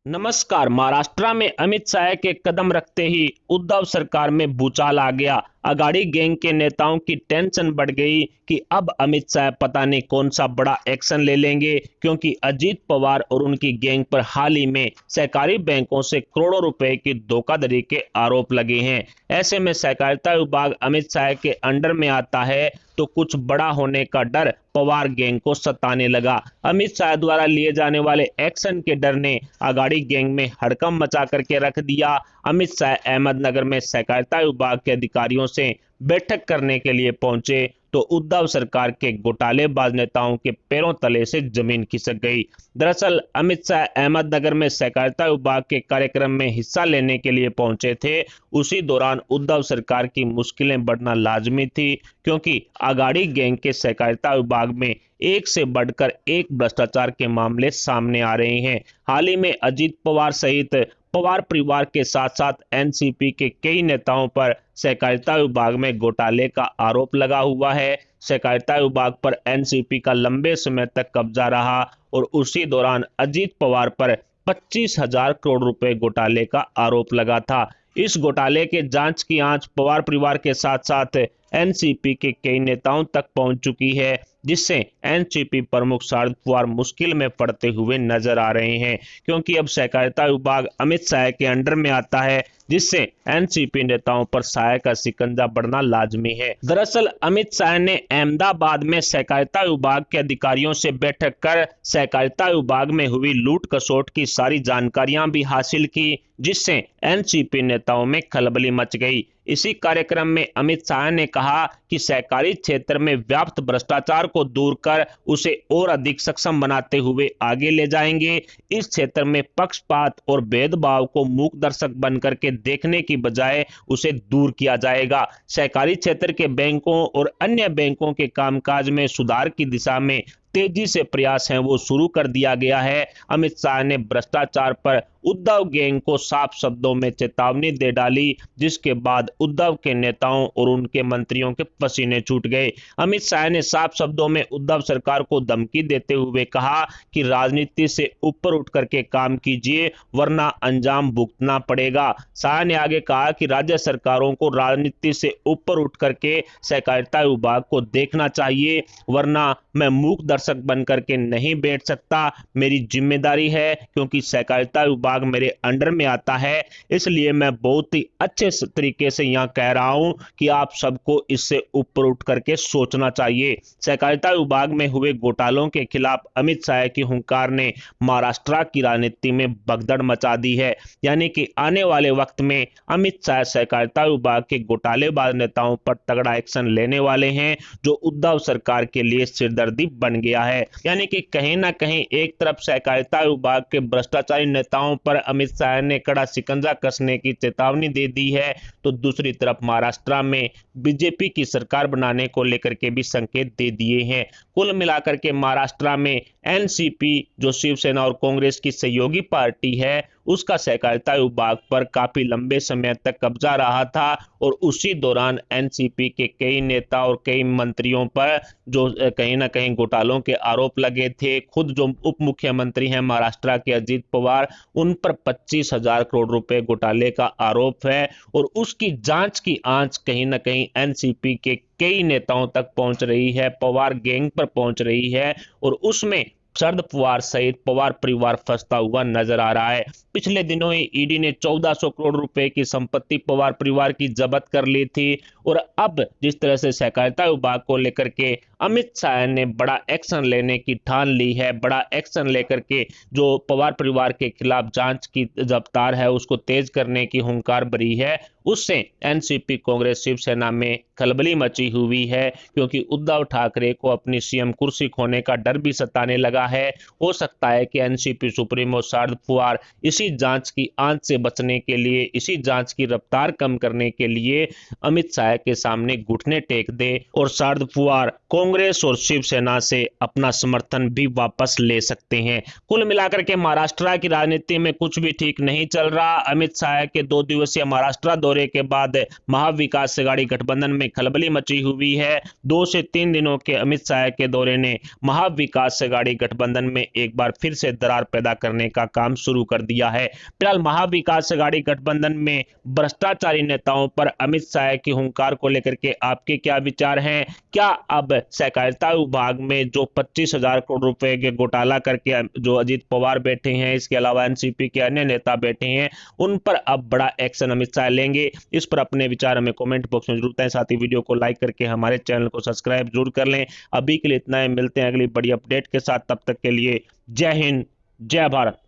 नमस्कार। महाराष्ट्र में अमित शाह के कदम रखते ही उद्धव सरकार में भूचाल आ गया। अगाड़ी गैंग के नेताओं की टेंशन बढ़ गई कि अब अमित शाह पता नहीं कौन सा बड़ा एक्शन ले लेंगे, क्योंकि अजीत पवार और उनकी गैंग पर हाल ही में सहकारी बैंकों से करोड़ों रुपए की धोखाधड़ी के आरोप लगे हैं। ऐसे में सहकारिता विभाग अमित शाह के अंडर में आता है तो कुछ बड़ा होने का डर पवार गैंग को सताने लगा। अमित शाह द्वारा लिए जाने वाले एक्शन के डर ने अगाड़ी गैंग में हड़कंप मचा करके रख दिया। अमित शाह अहमदनगर में सहकारिता विभाग के अधिकारियों से बैठक करने के लिए पहुंचे तो उद्धव सरकार के घोटालेबाज नेताओं के पैरों तले से जमीन खिसक गई। दरअसल अमित शाह अहमदनगर में सहकारिता विभाग के कार्यक्रम में हिस्सा लेने के लिए पहुंचे थे। उसी दौरान उद्धव सरकार की मुश्किलें बढ़ना लाजमी थी, क्योंकि अगाड़ी गैंग के सहकारिता विभाग में एक से बढ़कर एक भ्रष्टाचार के मामले सामने आ रहे हैं। हाल ही में अजीत पवार सहित पवार परिवार के साथ साथ एनसीपी के कई नेताओं पर सहकारिता विभाग में घोटाले का आरोप लगा हुआ है। सहकारिता विभाग पर एनसीपी का लंबे समय तक कब्जा रहा और उसी दौरान अजीत पवार पर 25,000 करोड़ रुपए घोटाले का आरोप लगा था। इस घोटाले के जांच की आंच पवार परिवार के साथ साथ एनसीपी के कई नेताओं तक पहुंच चुकी है, जिससे एनसीपी प्रमुख शरद पवार मुश्किल में पड़ते हुए नजर आ रहे हैं, क्योंकि अब सहकारिता विभाग अमित शाह के अंडर में आता है, जिससे एनसीपी नेताओं पर शाह का शिकंजा बढ़ना लाजमी है। दरअसल अमित शाह ने अहमदाबाद में सहकारिता विभाग के अधिकारियों से बैठक कर सहकारिता विभाग में हुई लूट खसोट की सारी जानकारियां भी हासिल की, जिससे एनसीपी नेताओं में खलबली मच गई। इसी कार्यक्रम में अमित शाह ने कहा कि सहकारी क्षेत्र में व्याप्त भ्रष्टाचार को दूर कर उसे और अधिक सक्षम बनाते हुए आगे ले जाएंगे। इस क्षेत्र में पक्षपात और भेदभाव को मूक दर्शक बनकर के देखने की बजाय उसे दूर किया जाएगा। सहकारी क्षेत्र के बैंकों और अन्य बैंकों के कामकाज में सुधार की दिशा में तेजी से प्रयास है वो शुरू कर दिया गया है। अमित शाह ने भ्रष्टाचार पर उद्धव गैंग को साफ शब्दों में चेतावनी दे डाली, जिसके बाद उद्धव के नेताओं और उनके मंत्रियों के पसीने छूट गए। अमित शाह ने साफ शब्दों में उद्धव सरकार को धमकी देते हुए कहा कि राजनीति से ऊपर उठ करके काम कीजिए, वरना अंजाम भुगतना पड़ेगा। शाह ने आगे कहा कि राज्य सरकारों को राजनीति से ऊपर उठ करके सहकारिता विभाग को देखना चाहिए, वरना मैं मूक दर्शक बन करके नहीं बैठ सकता। मेरी जिम्मेदारी है, क्योंकि सहकारिता विभाग मेरे अंडर में आता है, इसलिए मैं बहुत ही अच्छे तरीके से यहाँ कह रहा हूं कि आप सबको इससे ऊपर उठ करके सोचना चाहिए। सहकारिता विभाग में हुए घोटालों के खिलाफ अमित शाह की हुंकार ने महाराष्ट्र की राजनीति में भगदड़ मचा दी है। यानी कि आने वाले वक्त में अमित शाह सहकारिता विभाग के घोटालेबाज नेताओं पर तगड़ा एक्शन लेने वाले हैं, जो उद्धव सरकार के लिए सिरदर्दी बन गया है। यानी कि कहीं ना कहीं एक तरफ सहकारिता विभाग के भ्रष्टाचारी नेताओं पर अमित शाह ने कड़ा शिकंजा कसने की चेतावनी दे दी है, तो दूसरी तरफ महाराष्ट्र में बीजेपी की सरकार बनाने को लेकर के भी संकेत दे दिए हैं। कुल मिलाकर के महाराष्ट्र में एनसीपी, जो शिवसेना और कांग्रेस की सहयोगी पार्टी है, उसका सहकारिता विभाग पर काफी लंबे समय तक कब्जा रहा था और उसी दौरान एनसीपी के कई नेता और कई मंत्रियों पर जो कहीं ना कहीं घोटालों के आरोप लगे थे। खुद जो उप मुख्यमंत्री हैं महाराष्ट्र के अजीत पवार, उन पर 25,000 करोड़ रुपए घोटाले का आरोप है और उसकी जांच की आंच कहीं ना कहीं एनसीपी के कई नेताओं तक पहुंच रही है, पवार गैंग पर पहुंच रही है और उसमें शरद पवार सहित पवार परिवार फंसता हुआ नजर आ रहा है। पिछले दिनों ही ईडी ने 1400 करोड़ रुपए की संपत्ति पवार परिवार की जब्त कर ली थी और अब जिस तरह से सहकारिता विभाग को लेकर के अमित शाह ने बड़ा एक्शन लेने की ठान ली है, बड़ा एक्शन लेकर के जो पवार परिवार के खिलाफ जांच की रफ्तार है उसको तेज करने की हुंकार भरी है, उससे एनसीपी कांग्रेस शिवसेना में खलबली मची हुई है, क्योंकि उद्धव ठाकरे को अपनी सीएम कुर्सी खोने का डर भी सताने लगा है। हो सकता है कि एनसीपी सुप्रीमो शरद पवार इसी जांच की आंच से बचने के लिए, इसी जांच की रफ्तार कम करने के लिए अमित शाह के सामने घुटने टेक दे और शरद पवार कांग्रेस और शिवसेना से अपना समर्थन भी वापस ले सकते हैं। कुल मिलाकर के महाराष्ट्र की राजनीति में कुछ भी ठीक नहीं चल रहा। अमित शाह के 2 दिवसीय महाराष्ट्र दौरे के बाद महाविकास अघाड़ी गठबंधन में खलबली मची हुई है। 2 से 3 दिनों के अमित शाह के दौरे ने महाविकास अघाड़ी गठबंधन में एक बार फिर से दरार पैदा करने का काम शुरू कर दिया है। फिलहाल महाविकास अघाड़ी गठबंधन में भ्रष्टाचारी नेताओं पर अमित शाह की हुंकार को लेकर के आपके क्या विचार हैं? क्या अब सहकारिता विभाग में जो 25,000 करोड़ रुपए के घोटाला करके जो अजीत पवार बैठे हैं, इसके अलावा एनसीपी के अन्य नेता बैठे हैं, उन पर अब बड़ा एक्शन अमित शाह लेंगे? इस पर अपने विचार हमें कमेंट बॉक्स में जरूर बताएं। साथ ही वीडियो को लाइक करके हमारे चैनल को सब्सक्राइब जरूर कर लें। अभी के लिए इतना है, मिलते हैं अगली बड़ी अपडेट के साथ। तब तक के लिए जय हिंद, जय भारत।